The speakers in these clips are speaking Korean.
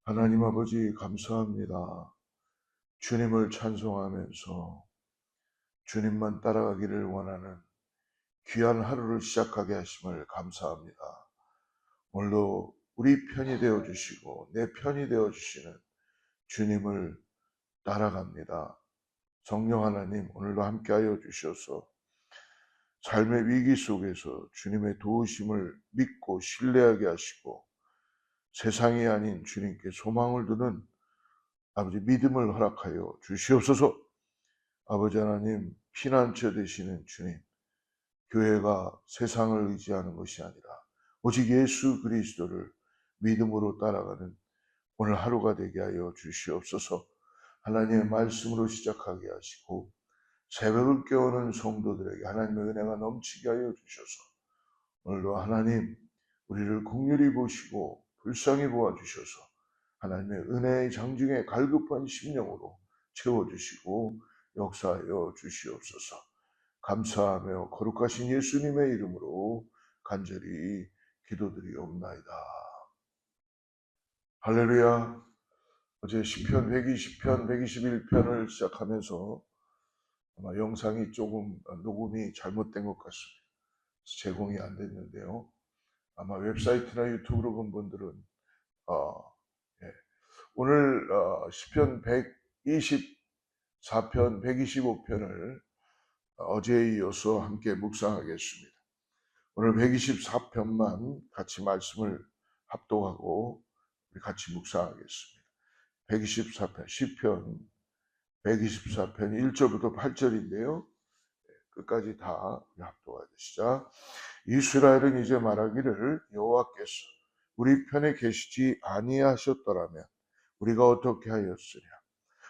하나님 아버지 감사합니다. 주님을 찬송하면서 주님만 따라가기를 원하는 귀한 하루를 시작하게 하심을 감사합니다. 오늘도 우리 편이 되어주시고 내 편이 되어주시는 주님을 따라갑니다. 성령 하나님 오늘도 함께하여 주셔서 삶의 위기 속에서 주님의 도우심을 믿고 신뢰하게 하시고 세상이 아닌 주님께 소망을 두는 아버지 믿음을 허락하여 주시옵소서. 아버지 하나님 피난처 되시는 주님, 교회가 세상을 의지하는 것이 아니라 오직 예수 그리스도를 믿음으로 따라가는 오늘 하루가 되게 하여 주시옵소서. 하나님의 말씀으로 시작하게 하시고 새벽을 깨우는 성도들에게 하나님의 은혜가 넘치게 하여 주셔서 오늘도 하나님 우리를 긍휼히 보시고 불쌍히 보아주셔서 하나님의 은혜의 장중에 갈급한 심령으로 채워주시고 역사하여 주시옵소서. 감사하며 거룩하신 예수님의 이름으로 간절히 기도드리옵나이다. 할렐루야. 어제 시편 120편, 121편을 시작하면서 아마 영상이 조금 녹음이 잘못된 것 같습니다. 제공이 안 됐는데요. 아마 웹사이트나 유튜브로 본 분들은 예, 오늘 시편 124편, 125편을 어제에 이어서 함께 묵상하겠습니다. 오늘 124편만 같이 말씀을 합독하고 우리 같이 묵상하겠습니다. 124편, 시편 124편 1절부터 8절인데요. 끝까지 다 합독하자. 시작. 이스라엘은 이제 말하기를 여호와께서 우리 편에 계시지 아니하셨더라면 우리가 어떻게 하였으랴.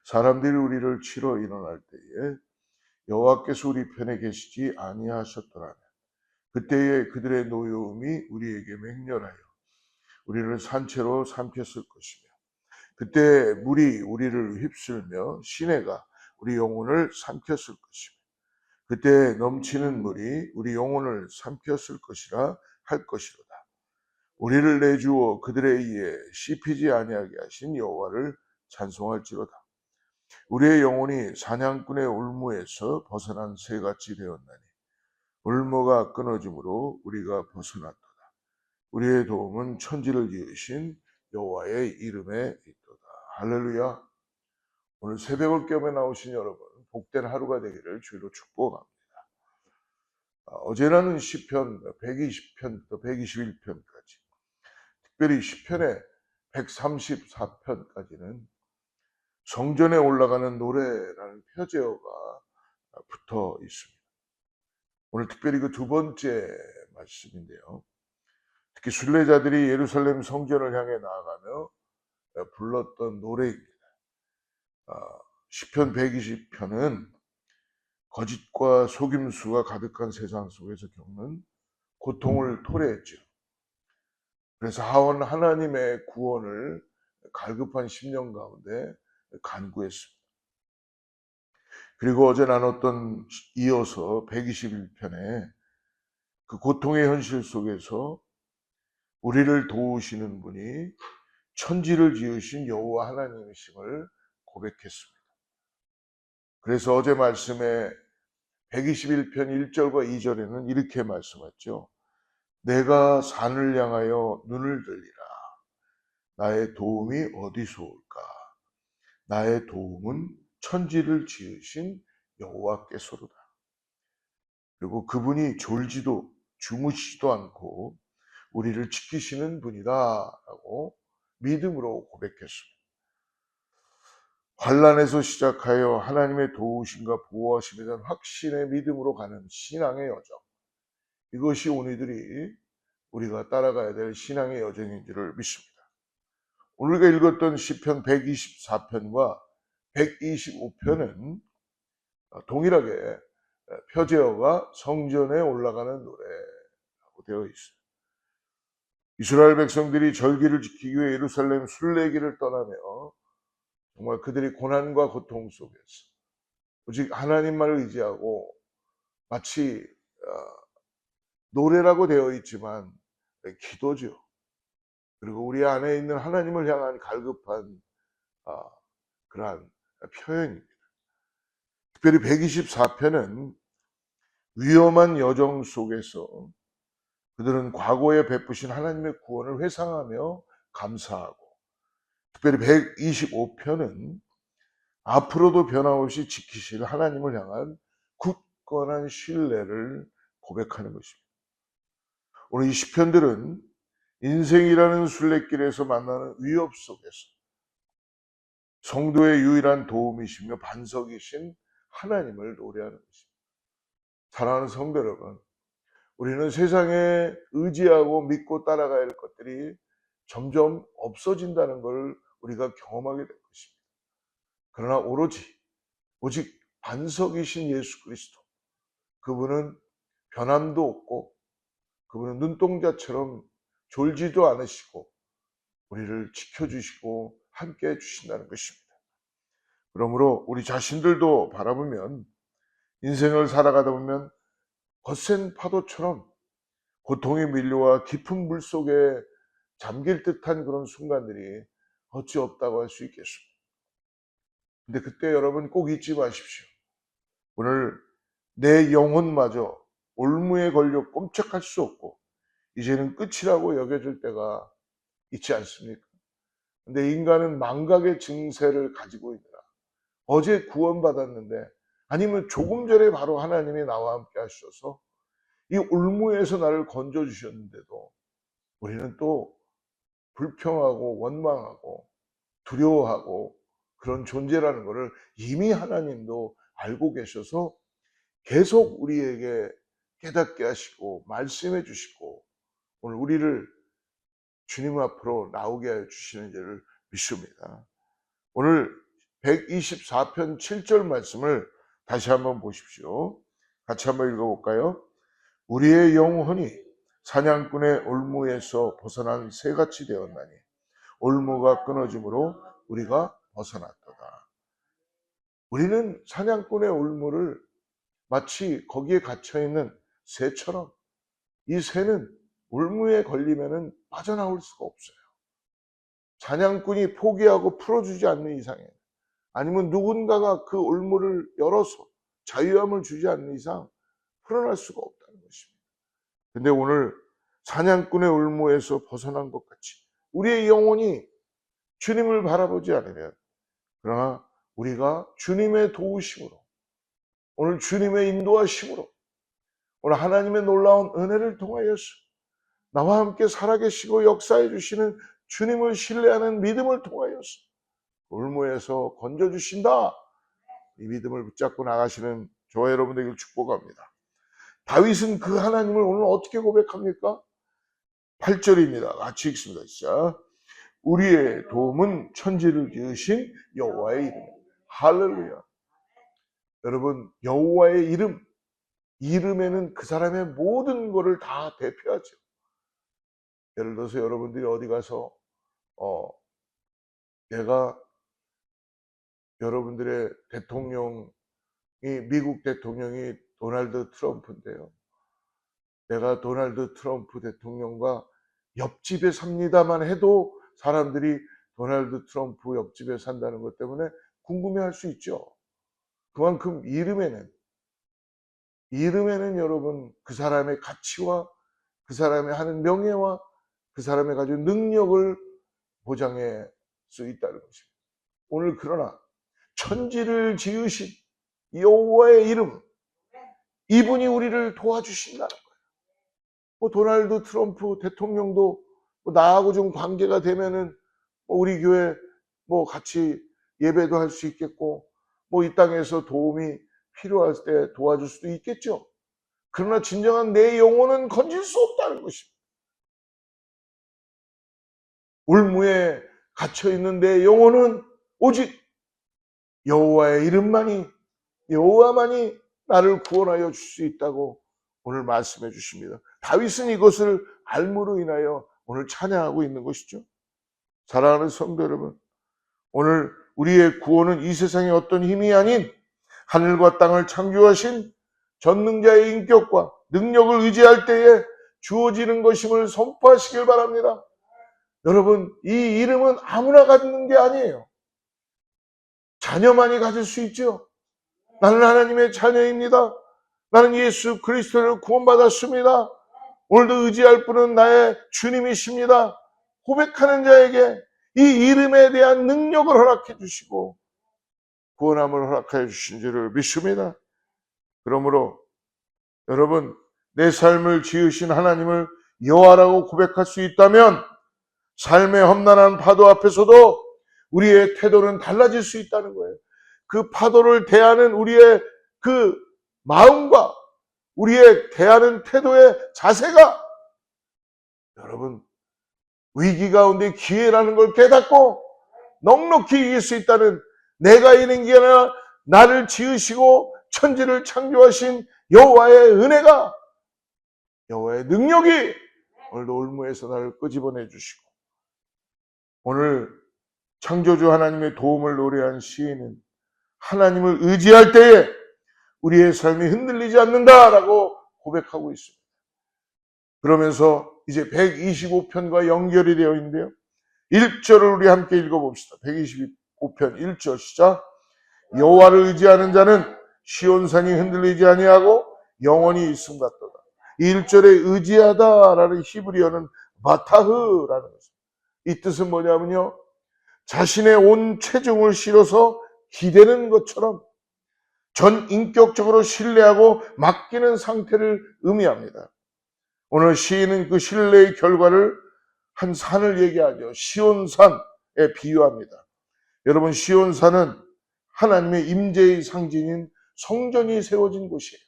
사람들이 우리를 치러 일어날 때에 여호와께서 우리 편에 계시지 아니하셨더라면 그때에 그들의 노여움이 우리에게 맹렬하여 우리를 산채로 삼켰을 것이며 그때 물이 우리를 휩쓸며 시내가 우리 영혼을 삼켰을 것이며 그때 넘치는 물이 우리 영혼을 삼켰을 것이라 할 것이로다. 우리를 내주어 그들에 의해 씹히지 아니하게 하신 여호와를 찬송할지로다. 우리의 영혼이 사냥꾼의 올무에서 벗어난 새같이 되었나니 올무가 끊어짐으로 우리가 벗어났도다. 우리의 도움은 천지를 지으신 여호와의 이름에 있도다. 할렐루야. 오늘 새벽을 깨며 나오신 여러분 복된 하루가 되기를 주로 축복합니다. 어제는 시편 120편부터 121편까지 특별히 시편의 134편까지는 성전에 올라가는 노래라는 표제어가 붙어 있습니다. 오늘 특별히 그 두 번째 말씀인데요. 특히 순례자들이 예루살렘 성전을 향해 나아가며 불렀던 노래입니다. 시편 120편은 거짓과 속임수가 가득한 세상 속에서 겪는 고통을 토래했죠. 그래서 하원 하나님의 구원을 갈급한 심령 가운데 간구했습니다. 그리고 어제 나눴던 이어서 121편에 그 고통의 현실 속에서 우리를 도우시는 분이 천지를 지으신 여호와 하나님이심을 고백했습니다. 그래서 어제 말씀에 121편 1절과 2절에는 이렇게 말씀했죠. 내가 산을 향하여 눈을 들리라. 나의 도움이 어디서 올까? 나의 도움은 천지를 지으신 여호와께서로다. 그리고 그분이 졸지도 주무시지도 않고 우리를 지키시는 분이다라고 믿음으로 고백했습니다. 환난에서 시작하여 하나님의 도우심과 보호하심에 대한 확신의 믿음으로 가는 신앙의 여정. 이것이 오늘들이 우리가 따라가야 될 신앙의 여정인 줄을 믿습니다. 오늘 우리가 읽었던 시편 124편과 125편은 동일하게 표제어가 성전에 올라가는 노래라고 되어 있습니다. 이스라엘 백성들이 절기를 지키기 위해 예루살렘 순례길을 떠나며 정말 그들이 고난과 고통 속에서 오직 하나님만을 의지하고 마치 노래라고 되어 있지만 기도죠. 그리고 우리 안에 있는 하나님을 향한 갈급한 그러한 표현입니다. 특별히 124편은 위험한 여정 속에서 그들은 과거에 베푸신 하나님의 구원을 회상하며 감사하고, 특별히 125편은 앞으로도 변함없이 지키실 하나님을 향한 굳건한 신뢰를 고백하는 것입니다. 오늘 이 시편들은 인생이라는 순례길에서 만나는 위협 속에서 성도의 유일한 도움이시며 반석이신 하나님을 노래하는 것입니다. 사랑하는 성도 여러분, 우리는 세상에 의지하고 믿고 따라가야 할 것들이 점점 없어진다는 걸 우리가 경험하게 될 것입니다. 그러나 오직 반석이신 예수 그리스도, 그분은 변함도 없고 그분은 눈동자처럼 졸지도 않으시고 우리를 지켜주시고 함께 해주신다는 것입니다. 그러므로 우리 자신들도 바라보면 인생을 살아가다 보면 거센 파도처럼 고통이 밀려와 깊은 물속에 잠길 듯한 그런 순간들이 어찌 없다고 할 수 있겠습니까? 근데 그때 여러분 꼭 잊지 마십시오. 오늘 내 영혼마저 올무에 걸려 꼼짝할 수 없고 이제는 끝이라고 여겨질 때가 있지 않습니까? 근데 인간은 망각의 증세를 가지고 있느라 어제 구원받았는데, 아니면 조금 전에 바로 하나님이 나와 함께 하셔서 이 올무에서 나를 건져주셨는데도 우리는 또 불평하고 원망하고 두려워하고 그런 존재라는 것을 이미 하나님도 알고 계셔서 계속 우리에게 깨닫게 하시고 말씀해 주시고 오늘 우리를 주님 앞으로 나오게 해 주시는 줄을 믿습니다. 오늘 124편 7절 말씀을 다시 한번 보십시오. 같이 한번 읽어볼까요? 우리의 영혼이 사냥꾼의 올무에서 벗어난 새같이 되었나니 올무가 끊어짐으로 우리가 벗어났도다. 우리는 사냥꾼의 올무를 마치 거기에 갇혀있는 새처럼, 이 새는 올무에 걸리면 빠져나올 수가 없어요. 사냥꾼이 포기하고 풀어주지 않는 이상에, 아니면 누군가가 그 올무를 열어서 자유함을 주지 않는 이상 풀어날 수가 없다는 것입니다. 근데 오늘 사냥꾼의 올무에서 벗어난 것 같이 우리의 영혼이 주님을 바라보지 않으면, 그러나 우리가 주님의 도우심으로, 오늘 주님의 인도하심으로, 오늘 하나님의 놀라운 은혜를 통하여서 나와 함께 살아계시고 역사해 주시는 주님을 신뢰하는 믿음을 통하여서 올무에서 건져주신다, 이 믿음을 붙잡고 나가시는 저와 여러분들에게 축복합니다. 다윗은 그 하나님을 오늘 어떻게 고백합니까? 8절입니다. 같이 읽습니다. 시작. 우리의 도움은 천지를 지으신 여호와의 이름. 할렐루야. 여러분, 여호와의 이름에는 그 사람의 모든 것을 다 대표하죠. 예를 들어서 여러분들이 어디 가서 내가 여러분들의 대통령이, 미국 대통령이 도널드 트럼프인데요, 내가 도널드 트럼프 대통령과 옆집에 삽니다만 해도 사람들이 도널드 트럼프 옆집에 산다는 것 때문에 궁금해할 수 있죠. 그만큼 이름에는 여러분 그 사람의 가치와 그 사람의 하는 명예와 그 사람의 가진 능력을 보장해 수 있다는 것입니다. 오늘 그러나 천지를 지으신 여호와의 이름, 이분이 우리를 도와주신다는 거예요. 도널드 트럼프 대통령도 나하고 좀 관계가 되면은 우리 교회 같이 예배도 할 수 있겠고 이 땅에서 도움이 필요할 때 도와줄 수도 있겠죠. 그러나 진정한 내 영혼은 건질 수 없다는 것입니다. 올무에 갇혀있는 내 영혼은 오직 여호와의 이름만이, 여호와만이 나를 구원하여 줄 수 있다고 오늘 말씀해 주십니다. 다윗은 이것을 알므로 인하여 오늘 찬양하고 있는 것이죠. 사랑하는 성도 여러분, 오늘 우리의 구원은 이 세상의 어떤 힘이 아닌 하늘과 땅을 창조하신 전능자의 인격과 능력을 의지할 때에 주어지는 것임을 선포하시길 바랍니다. 여러분, 이 이름은 아무나 갖는 게 아니에요. 자녀만이 가질 수 있죠. 나는 하나님의 자녀입니다. 나는 예수 그리스도를 구원받았습니다. 오늘도 의지할 분은 나의 주님이십니다. 고백하는 자에게 이 이름에 대한 능력을 허락해 주시고 구원함을 허락해 주신 줄을 믿습니다. 그러므로 여러분, 내 삶을 지으신 하나님을 여호와라고 고백할 수 있다면 삶의 험난한 파도 앞에서도 우리의 태도는 달라질 수 있다는 거예요. 그 파도를 대하는 우리의 그 마음과 우리의 대하는 태도의 자세가 여러분, 위기 가운데 기회라는 걸 깨닫고 넉넉히 이길 수 있다는, 내가 이는 게 아니라 나를 지으시고 천지를 창조하신 여호와의 은혜가, 여호와의 능력이 오늘도 올무에서 나를 끄집어내 주시고, 오늘 창조주 하나님의 도움을 노래한 시인은 하나님을 의지할 때에 우리의 삶이 흔들리지 않는다라고 고백하고 있습니다. 그러면서 이제 125편과 연결이 되어 있는데요. 1절을 우리 함께 읽어봅시다. 125편 1절 시작. 여호와를 의지하는 자는 시온산이 흔들리지 아니하고 영원히 있음 같도다. 1절에 의지하다라는 히브리어는 바타흐라는 것입니다. 이 뜻은 뭐냐면요, 자신의 온 체중을 실어서 기대는 것처럼 전 인격적으로 신뢰하고 맡기는 상태를 의미합니다. 오늘 시인은 그 신뢰의 결과를 한 산을 얘기하죠. 시온산에 비유합니다. 여러분, 시온산은 하나님의 임재의 상징인 성전이 세워진 곳이에요.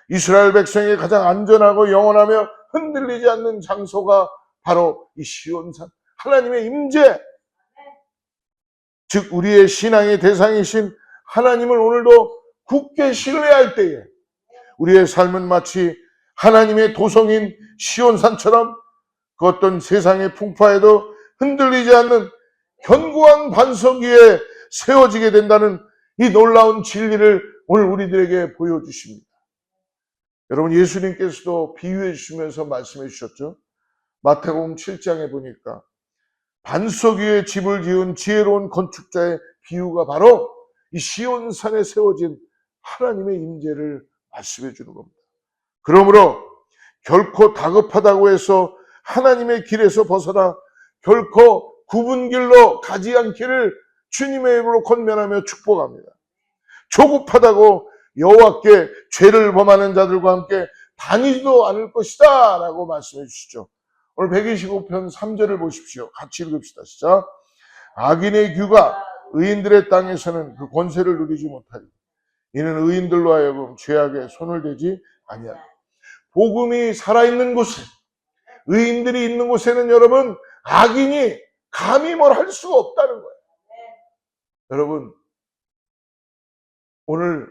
이스라엘 백성에게 가장 안전하고 영원하며 흔들리지 않는 장소가 바로 이 시온산, 하나님의 임재, 즉 우리의 신앙의 대상이신 하나님을 오늘도 굳게 신뢰할 때에 우리의 삶은 마치 하나님의 도성인 시온산처럼 그 어떤 세상의 풍파에도 흔들리지 않는 견고한 반석 위에 세워지게 된다는 이 놀라운 진리를 오늘 우리들에게 보여주십니다. 여러분, 예수님께서도 비유해 주시면서 말씀해 주셨죠. 마태복음 7장에 보니까 반석 위에 집을 지은 지혜로운 건축자의 비유가 바로 이 시온산에 세워진 하나님의 임재를 말씀해 주는 겁니다. 그러므로 결코 다급하다고 해서 하나님의 길에서 벗어나 결코 굽은 길로 가지 않기를 주님의 이름으로 권면하며 축복합니다. 조급하다고 여호와께 죄를 범하는 자들과 함께 다니지도 않을 것이다 라고 말씀해 주시죠. 오늘 125편 3절을 보십시오. 같이 읽읍시다. 시작. 악인의 규가 의인들의 땅에서는 그 권세를 누리지 못하리. 이는 의인들로 하여금 죄악에 손을 대지 아니하리. 복음이 살아있는 곳에, 의인들이 있는 곳에는 여러분, 악인이 감히 뭘 할 수가 없다는 거예요. 여러분, 오늘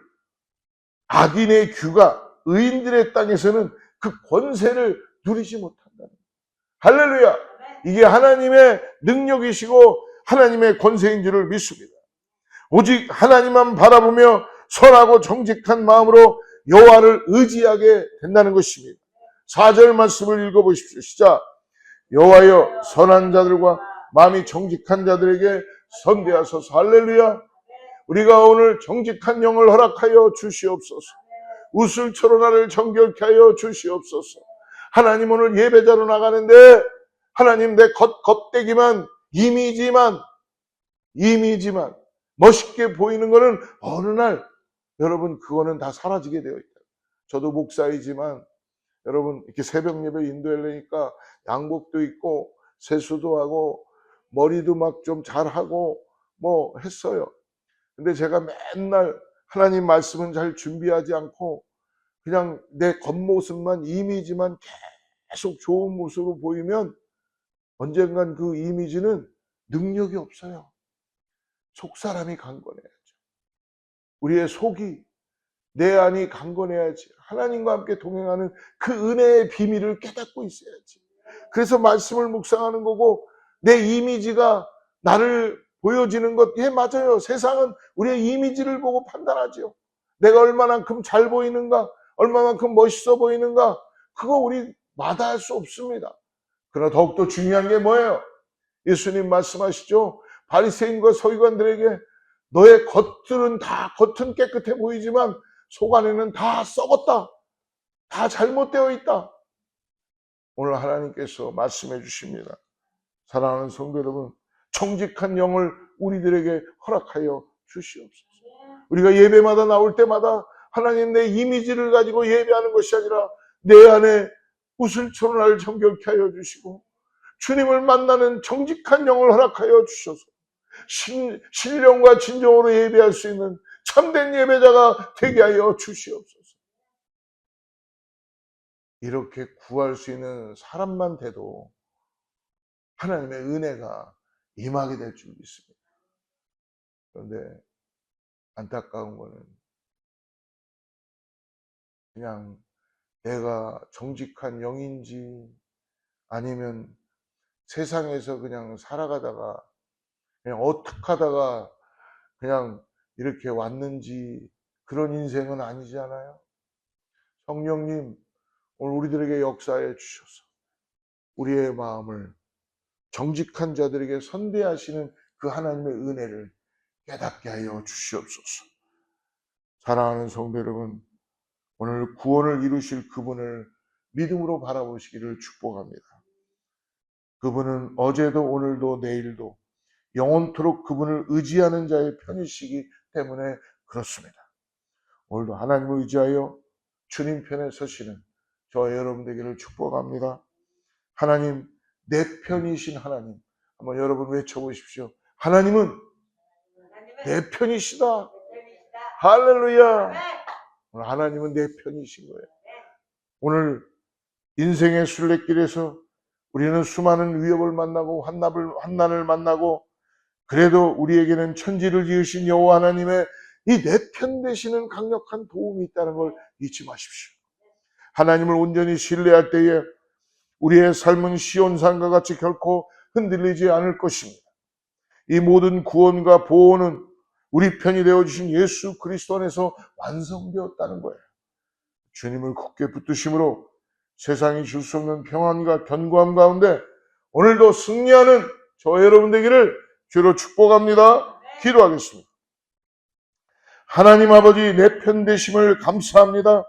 악인의 규가 의인들의 땅에서는 그 권세를 누리지 못한다는 거예요. 할렐루야! 이게 하나님의 능력이시고 하나님의 권세인 줄을 믿습니다. 오직 하나님만 바라보며 선하고 정직한 마음으로 여호와를 의지하게 된다는 것입니다. 4절 말씀을 읽어보십시오. 시작. 여호와여, 선한 자들과 마음이 정직한 자들에게 선대하소서. 할렐루야. 우리가 오늘 정직한 영을 허락하여 주시옵소서. 우슬초로 나를 정결케 하여 주시옵소서. 하나님, 오늘 예배자로 나가는데 하나님, 내 겉대기만 이미지만 멋있게 보이는 거는 어느 날 여러분 그거는 다 사라지게 되어 있다. 저도 목사이지만 여러분 이렇게 새벽 예배 인도하려니까 양복도 입고 세수도 하고 머리도 막 좀 잘하고 뭐 했어요. 근데 제가 맨날 하나님 말씀은 잘 준비하지 않고 그냥 내 겉모습만, 이미지만 계속 좋은 모습으로 보이면 언젠간 그 이미지는 능력이 없어요. 속사람이 강건해야죠. 우리의 속이, 내 안이 강건해야지. 하나님과 함께 동행하는 그 은혜의 비밀을 깨닫고 있어야지. 그래서 말씀을 묵상하는 거고, 내 이미지가 나를 보여지는 것, 예, 맞아요. 세상은 우리의 이미지를 보고 판단하죠. 내가 얼마만큼 잘 보이는가, 얼마만큼 멋있어 보이는가, 그거 우리 마다할 수 없습니다. 그러나 더욱더 중요한 게 뭐예요? 예수님 말씀하시죠. 바리새인과 서기관들에게 너의 겉은 깨끗해 보이지만 속 안에는 다 썩었다. 다 잘못되어 있다. 오늘 하나님께서 말씀해 주십니다. 사랑하는 성도 여러분, 정직한 영을 우리들에게 허락하여 주시옵소서. 우리가 예배마다 나올 때마다 하나님 내 이미지를 가지고 예배하는 것이 아니라 내 안에 우슬처럼 나를 정결케 하여 주시고 주님을 만나는 정직한 영을 허락하여 주셔서 신령과 진정으로 예배할 수 있는 참된 예배자가 되게 하여 주시옵소서. 이렇게 구할 수 있는 사람만 돼도 하나님의 은혜가 임하게 될 줄 믿습니다. 그런데 안타까운 거는 그냥 내가 정직한 영인지 아니면 세상에서 그냥 살아가다가 그냥 어떻게 하다가 그냥 이렇게 왔는지 그런 인생은 아니잖아요. 성령님 오늘 우리들에게 역사해 주셔서 우리의 마음을 정직한 자들에게 선대하시는 그 하나님의 은혜를 깨닫게 하여 주시옵소서. 사랑하는 성도 여러분, 오늘 구원을 이루실 그분을 믿음으로 바라보시기를 축복합니다. 그분은 어제도 오늘도 내일도 영원토록 그분을 의지하는 자의 편이시기 때문에 그렇습니다. 오늘도 하나님을 의지하여 주님 편에 서시는 저와 여러분 되기를 축복합니다. 하나님, 내 편이신 하나님, 한번 여러분 외쳐보십시오. 하나님은 내 편이시다. 할렐루야. 오늘 하나님은 내 편이신 거예요. 오늘 인생의 순례길에서 우리는 수많은 위협을 만나고 환난을 만나고 그래도 우리에게는 천지를 지으신 여호와 하나님의 이 내 편 되시는 강력한 도움이 있다는 걸 잊지 마십시오. 하나님을 온전히 신뢰할 때에 우리의 삶은 시온산과 같이 결코 흔들리지 않을 것입니다. 이 모든 구원과 보호는 우리 편이 되어주신 예수 그리스도 안에서 완성되었다는 거예요. 주님을 굳게 붙드심으로 세상이 줄 수 없는 평안과 견고함 가운데 오늘도 승리하는 저와 여러분 되기를 주로 축복합니다. 기도하겠습니다. 하나님 아버지, 내 편 되심을 감사합니다.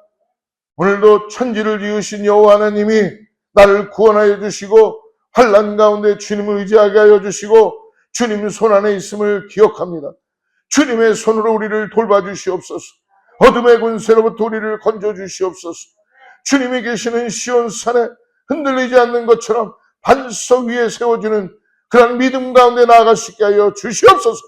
오늘도 천지를 지으신 여호와 하나님이 나를 구원하여 주시고 환난 가운데 주님을 의지하게 하여 주시고 주님 손 안에 있음을 기억합니다. 주님의 손으로 우리를 돌봐주시옵소서. 어둠의 군세로부터 우리를 건져주시옵소서. 주님이 계시는 시온산에 흔들리지 않는 것처럼 반석 위에 세워주는 그런 믿음 가운데 나아갈 수 있게 하여 주시옵소서.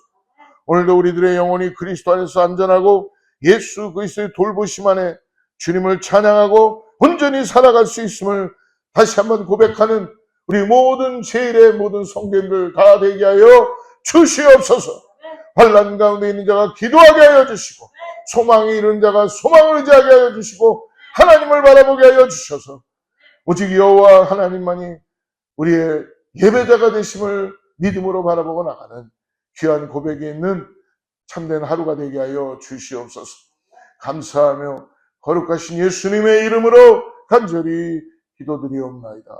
오늘도 우리들의 영혼이 그리스도 안에서 안전하고 예수 그리스도의 돌보심 안에 주님을 찬양하고 온전히 살아갈 수 있음을 다시 한번 고백하는 우리 모든 제1의 모든 성도님들 다 되게 하여 주시옵소서. 환난 가운데 있는 자가 기도하게 하여 주시고 소망이 이른 자가 소망을 의지하게 하여 주시고 하나님을 바라보게 하여 주셔서 오직 여호와 하나님만이 우리의 예배자가 되심을 믿음으로 바라보고 나가는 귀한 고백이 있는 참된 하루가 되게 하여 주시옵소서. 감사하며 거룩하신 예수님의 이름으로 간절히 기도드리옵나이다.